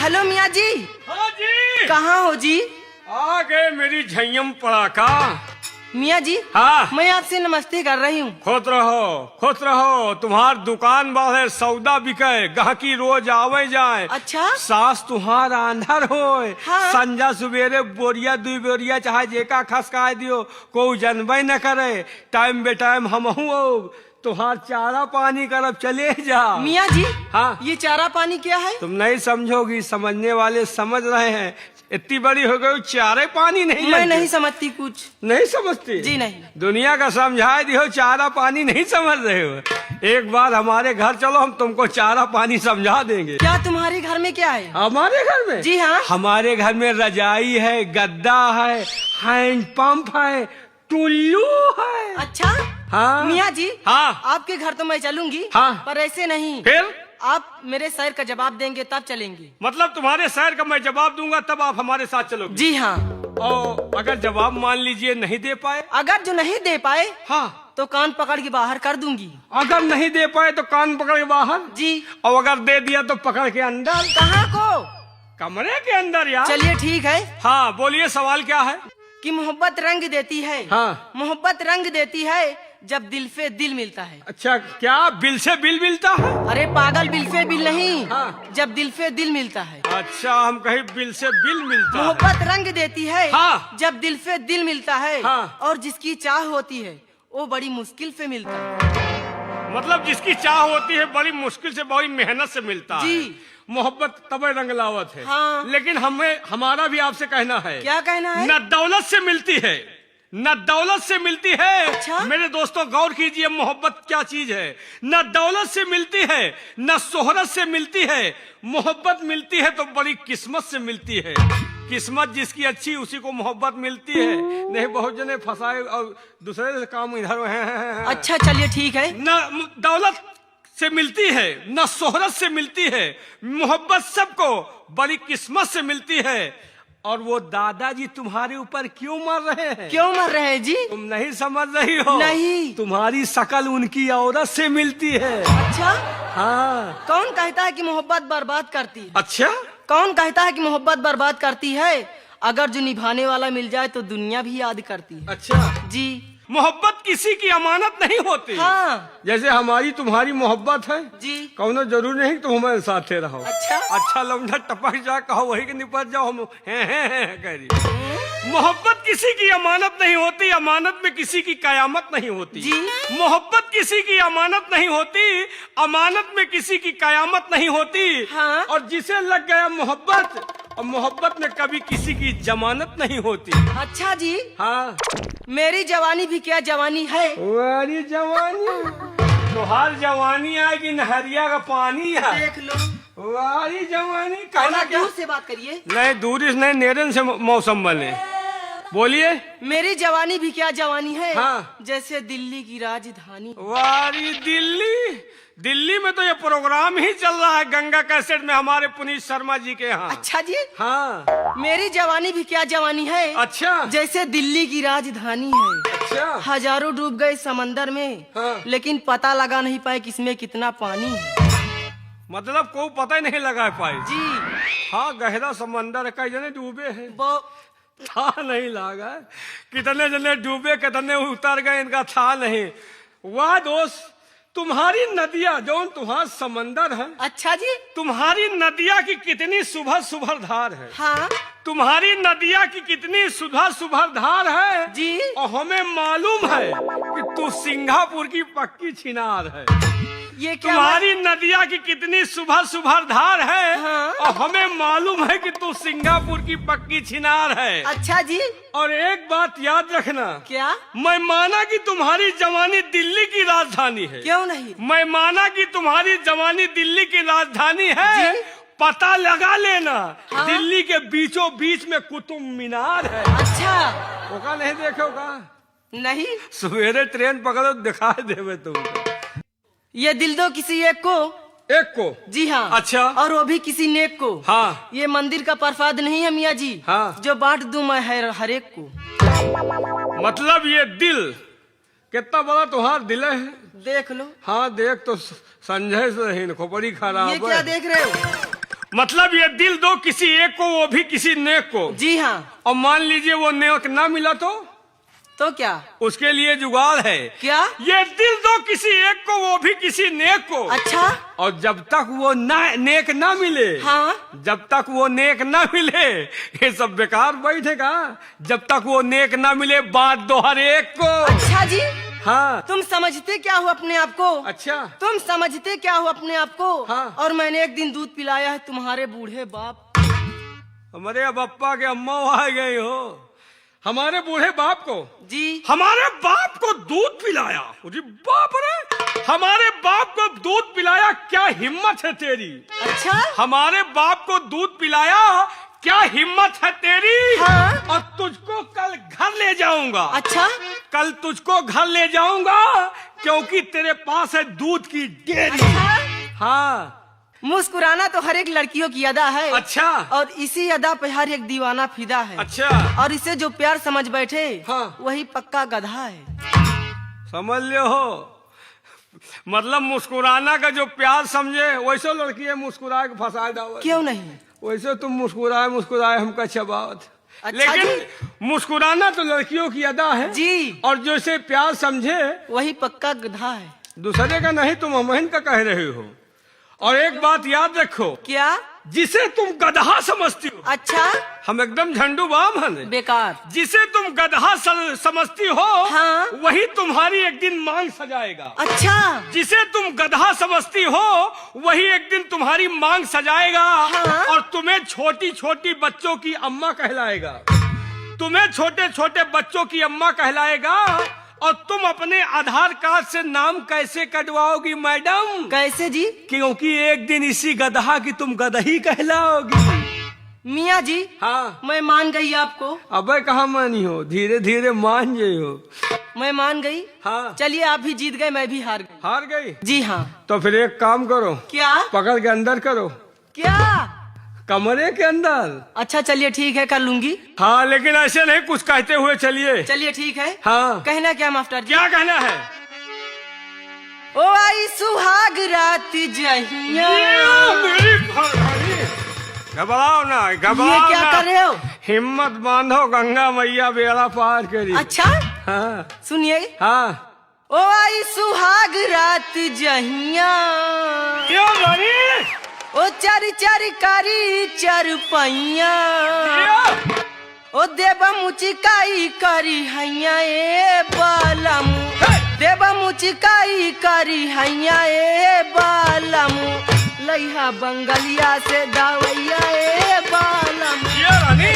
Hello मियाँ जी। हाँ जी। कहाँ हो जी? आ गए मेरी झय्यम पड़ाका। मियाँ जी हाँ। मैं आपसे नमस्ते कर रही हूँ। खुश रहो खुश रहो। तुम्हार दुकान बाहे सौदा बिके, गहकी रोज आवे जाए। अच्छा। सास तुहार आंधर होए। हाँ। संजा सुबेरे बोरिया दुई बोरिया चाहे जेका खसकाए दियो, कोई जनबे न करे। टाइम बे टाइम हमहू तुहार चारा पानी करब, चले जा। मियाँ जी हाँ। ये चारा पानी क्या है? तुम नहीं समझोगी, समझने वाले समझ रहे हैं। इतनी बड़ी हो गई चारे पानी नहीं मैं लगते। नहीं समझती कुछ। नहीं समझती जी नहीं। दुनिया का समझाए दियो, चारा पानी नहीं समझ रहे हो। एक बार हमारे घर चलो, हम तुमको चारा पानी समझा देंगे। क्या तुम्हारे घर में क्या है? हमारे घर में? जी हाँ। हमारे घर में रजाई है, गद्दा है, हैंड पंप है, टुल्लू है। अच्छा। हाँ। मियाँ जी हाँ। आपके घर तो मैं चलूंगी। हाँ। पर ऐसे नहीं, फिर आप मेरे शहर का जवाब देंगे तब चलेंगे। मतलब तुम्हारे शहर का मैं जवाब दूंगा तब आप हमारे साथ चलोगे? जी हाँ। और अगर जवाब मान लीजिए नहीं दे पाए? अगर जो नहीं दे पाए हाँ। तो कान पकड़ के बाहर कर दूंगी। अगर नहीं दे पाए तो कान पकड़ के बाहर? जी। और अगर दे दिया तो पकड़ के अंदर? कहाँ को? कमरे के अंदर यार। चलिए ठीक है। हाँ बोलिए, सवाल क्या है? कि मोहब्बत रंग देती है। हाँ। मोहब्बत रंग देती है जब दिल से दिल मिलता है। अच्छा, क्या बिल से बिल मिलता है? अरे पागल, बिल से बिल नहीं। हाँ। जब दिल से दिल मिलता है। अच्छा, हम कहीं बिल से बिल मिलता है। मोहब्बत रंग देती है। हाँ। जब दिल से दिल मिलता है। हाँ। और जिसकी चाह होती है वो बड़ी मुश्किल से मिलता है। मतलब जिसकी चाह होती है बड़ी मुश्किल से, बड़ी मेहनत से मिलता है। जी। मोहब्बत तबे रंग लावत है। हाँ। लेकिन हमारा भी आपसे कहना है। क्या कहना है? न दौलत से मिलती है, न दौलत से मिलती है। अच्छा? मेरे दोस्तों गौर कीजिए, मोहब्बत क्या चीज है। न दौलत से मिलती है, न शोहरत से मिलती है। मोहब्बत मिलती है तो बड़ी किस्मत से मिलती है। किस्मत जिसकी अच्छी उसी को मोहब्बत मिलती है। नहीं बहुत जने फंसाए और दूसरे से काम इधर है। अच्छा चलिए ठीक है। न दौलत से मिलती है, न शोहरत से मिलती है। मोहब्बत सबको बड़ी किस्मत से मिलती है। और वो दादाजी तुम्हारे ऊपर क्यों मर रहे हैं? क्यों मर रहे हैं जी? तुम नहीं समझ रही हो। नहीं। तुम्हारी शकल उनकी औरत से मिलती है। अच्छा। हाँ। कौन कहता है कि मोहब्बत बर्बाद करती है? अच्छा, कौन कहता है कि मोहब्बत बर्बाद करती है? अगर जो निभाने वाला मिल जाए तो दुनिया भी याद करती है। अच्छा। जी। मोहब्बत किसी की अमानत नहीं होती। हाँ। जैसे हमारी तुम्हारी मोहब्बत है। जी। कौनो जरूरी नहीं तुम हमारे साथे रहो। अच्छा। अच्छा लौंडा टपक जा, कहो वही के निपट जाओ, हम कह रही। मोहब्बत किसी की अमानत नहीं होती, अमानत में किसी की कयामत नहीं होती। जी। मोहब्बत किसी की अमानत नहीं होती, अमानत में किसी की कयामत नहीं होती। हाँ। और जिसे लग गया मोहब्बत, और मोहब्बत में कभी किसी की जमानत नहीं होती। अच्छा जी। हाँ। मेरी जवानी भी क्या जवानी है? तुम्हारी जवानी, तुहार जवानी आएगी नहरिया का पानी है। देख लो। तुम्हारी जवानी थोड़ा कहना क्या? दूर से बात करिए। नहीं दूरी से नहीं, नेरन से मौसम बने। बोलिए। मेरी जवानी भी क्या जवानी है? हाँ। जैसे दिल्ली की राजधानी। वारी दिल्ली, दिल्ली में तो ये प्रोग्राम ही चल रहा है गंगा कैसेट में हमारे पुनीत शर्मा जी के यहाँ। अच्छा जी। हाँ। मेरी जवानी भी क्या जवानी है? अच्छा। जैसे दिल्ली की राजधानी है। अच्छा। हजारों डूब गए समंदर में। हाँ। लेकिन पता लगा नहीं पाए किसमें कितना पानी है। मतलब को पता ही नहीं लगा पाई। जी। हाँ, गहरा समंदर कई जने डूबे हैं, वो था नहीं लगा। कितने जने डूबे, कितने उतर गए, इनका था नहीं। वाह दोस्त, तुम्हारी नदियाँ जो तुम्हारा समंदर है। अच्छा जी। तुम्हारी नदियाँ की कितनी सुबह सुबह धार है। हाँ। तुम्हारी नदियाँ की कितनी सुबह सुबह धार है जी। और हमें मालूम है कि तू सिंगापुर की पक्की छिनार है। ये क्या? तुम्हारी नदियाँ की कितनी सुबह सुबह धार है। हाँ। और हमें मालूम है कि तू सिंगापुर की पक्की छिनार है। अच्छा जी। और एक बात याद रखना। क्या? मैं माना कि तुम्हारी जवानी दिल्ली की राजधानी है। क्यों नहीं? मैं माना कि तुम्हारी जवानी दिल्ली की राजधानी है। जी? पता लगा लेना। हाँ? दिल्ली के बीचों बीच में कुतुब मीनार है। अच्छा। होगा नहीं देखोगा? नहीं। सवेरे ट्रेन पकड़ो दिखा देवे तुमको। ये दिल दो किसी एक को। एक को? जी हाँ। अच्छा। और वो भी किसी नेक को। हाँ। ये मंदिर का प्रसाद नहीं है मियाँ जी। हाँ। जो बांट दूं मैं हर एक को। मतलब ये दिल कितना बड़ा तुम्हारा दिल है। देख लो। हाँ देख तो संजय से ही खोपड़ी खराब ये क्या है। देख रहे हो? मतलब ये दिल दो किसी एक को, वो भी किसी नेक को। जी हाँ। और मान लीजिए वो नेक ना मिला तो क्या? उसके लिए जुगाड़ है। क्या? ये दिल दो किसी एक को, वो भी किसी नेक को। अच्छा। और जब तक वो नेक ना मिले, हाँ, जब तक वो नेक ना मिले ये सब बेकार बैठेगा। जब तक वो नेक ना मिले बात दो हर एक को। अच्छा जी। हाँ। तुम समझते क्या हो अपने आप को? अच्छा। तुम समझते क्या हो अपने आप को? हाँ। और मैंने एक दिन दूध पिलाया है तुम्हारे बूढ़े बाप। हमारे बप्पा के अम्मा आ गए हो, हमारे बूढ़े बाप को। जी। हमारे बाप को दूध पिलाया? अरे बाप रे, हमारे बाप को दूध पिलाया, क्या हिम्मत है तेरी। अच्छा। हमारे बाप को दूध पिलाया, क्या हिम्मत है तेरी। हाँ। और तुझको कल घर ले जाऊंगा। अच्छा। कल तुझको घर ले जाऊंगा क्योंकि तेरे पास है दूध की डेयरी। अच्छा? हाँ। मुस्कुराना तो हर एक लड़कियों की अदा है। अच्छा। और इसी अदा पे हर एक दीवाना फिदा है। अच्छा। और इसे जो प्यार समझ बैठे, हाँ, वही पक्का गधा है। समझ लो हो, मतलब मुस्कुराना का जो प्यार समझे वैसे लड़की है मुस्कुरा के फंसा दाव। क्यों नहीं? वैसे तुम मुस्कुराए हमका चबावत। अच्छा लेकिन मुस्कुराना तो लड़कियों की अदा है जी। और जो इसे प्यार समझे वही पक्का गधा है। दूसरे का नहीं, तुम अमहन का कह रहे हो। और एक बात याद रखो। क्या? जिसे तुम गधा समझती हो। अच्छा। हम एकदम झंडू बाम हैं। बेकार। जिसे तुम गधा समझती हो, हाँ, वही तुम्हारी एक दिन मांग सजाएगा। अच्छा। जिसे तुम गधा समझती हो, वही एक दिन तुम्हारी मांग सजाएगा। हाँ, और तुम्हें छोटी छोटी बच्चों की अम्मा कहलाएगा। तुम्हें छोटे छोटे बच्चों की अम्मा कहलाएगा। और तुम अपने आधार कार्ड से नाम कैसे कटवाओगी मैडम? कैसे जी? क्योंकि एक दिन इसी गधा की तुम गदही कहलाओगी। मियाँ जी। हाँ। मैं मान गई आपको। अबे कहाँ मानी हो, धीरे धीरे मान जाई हो। मैं मान गई। हाँ। चलिए, आप भी जीत गए, मैं भी हार गई। हार गई? जी हाँ। तो फिर एक काम करो। क्या? पकड़ के अंदर करो। क्या? कमरे के अंदर। अच्छा चलिए, ठीक है, कर लूंगी। हाँ, लेकिन ऐसे नहीं, कुछ कहते हुए चलिए। चलिए ठीक है। हाँ। कहना क्या मास्टर जी? क्या कहना है? ओ आई सुहाग रात जहिया। मेरी घबराओ ना, घबराओ ये क्या ना। कर रहे हो? हिम्मत बांधो, गंगा मैया बेड़ा पार करी। अच्छा। हाँ। सुनिए। हाँ। ओ आई सुहाग रात जहिया। क्यों बनी? ओ चर चर कारी चरपैया। ओ देवा मुचिकाई करी हैया ए बालम। देवा मुचिकाई करी हैया ए बालम। लइहा बंगलिया से दावैया ए बालम। ये रानी।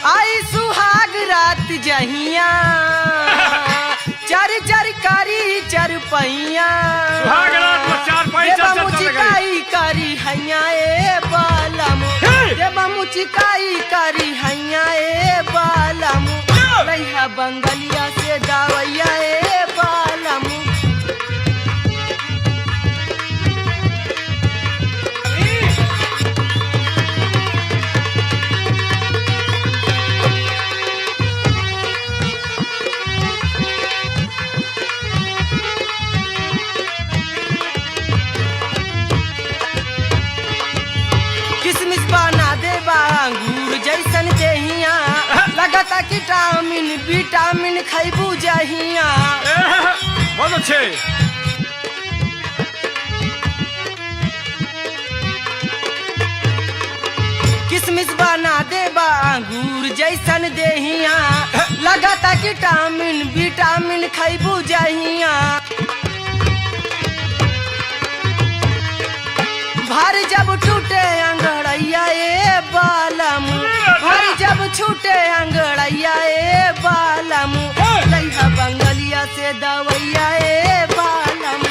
आई सुहाग रात जहिया। चर चर कारी चरपैया। सुहाग रात में चार पैसा देवा चलता मुचिकाई करी हैया ए बालम। देवा मुचिकाई करी हैया ए बालम। लइहा बंगलिया से दावैया ए बालम। किसमिस बना देबा अंगूर जैसन देहिया। लगता विटामिन विटामिन खैबू जहिया। बहुत अच्छे। किसमिस बना देबा अंगूर जैसन देहिया। लगता विटामिन विटामिन खैबू जहिया। भारी जब टूटे अंगड़ैया ए बालम। भारी जब छूटे अंगड़ैया ए बालम। लइहा बंगलिया से दवैया ए बालम।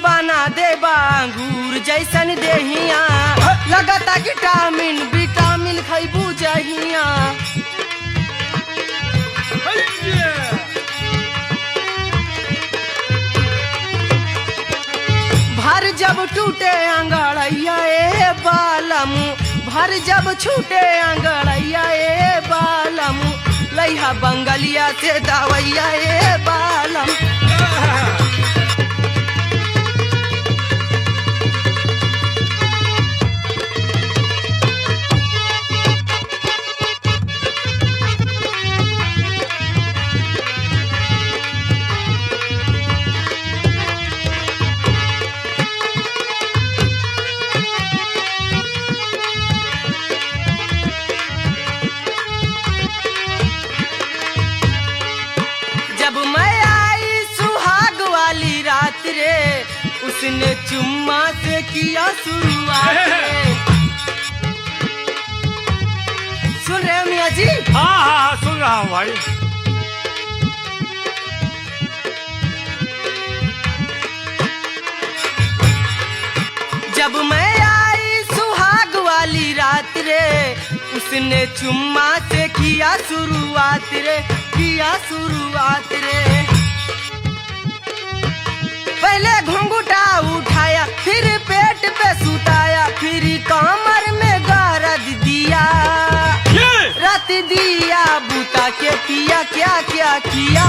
बना दे बांगूर जैसन देहिया लगता विटामिन विटामिन खैबू जहिया भर जब टूटे अंगड़ैया ए बालम भर जब छूटे अंगड़ैया ए बालम लैहा बंगलिया से दवैया ए बालम जब मैं आई सुहाग वाली रात रे उसने चुम्मा से किया शुरुआत रे सुन रहे हो मियाँ जी? हाँ हाँ हाँ सुन रहा हूँ भाई। जब मैं आई सुहाग वाली रात रे उसने चुम्मा से किया शुरुआत रे किया शुरुआत रे पहले घुंघुटा उठाया फिर पेट पे सुताया फिर कमर में गारद दिया रात दिया बूता के किया क्या क्या किया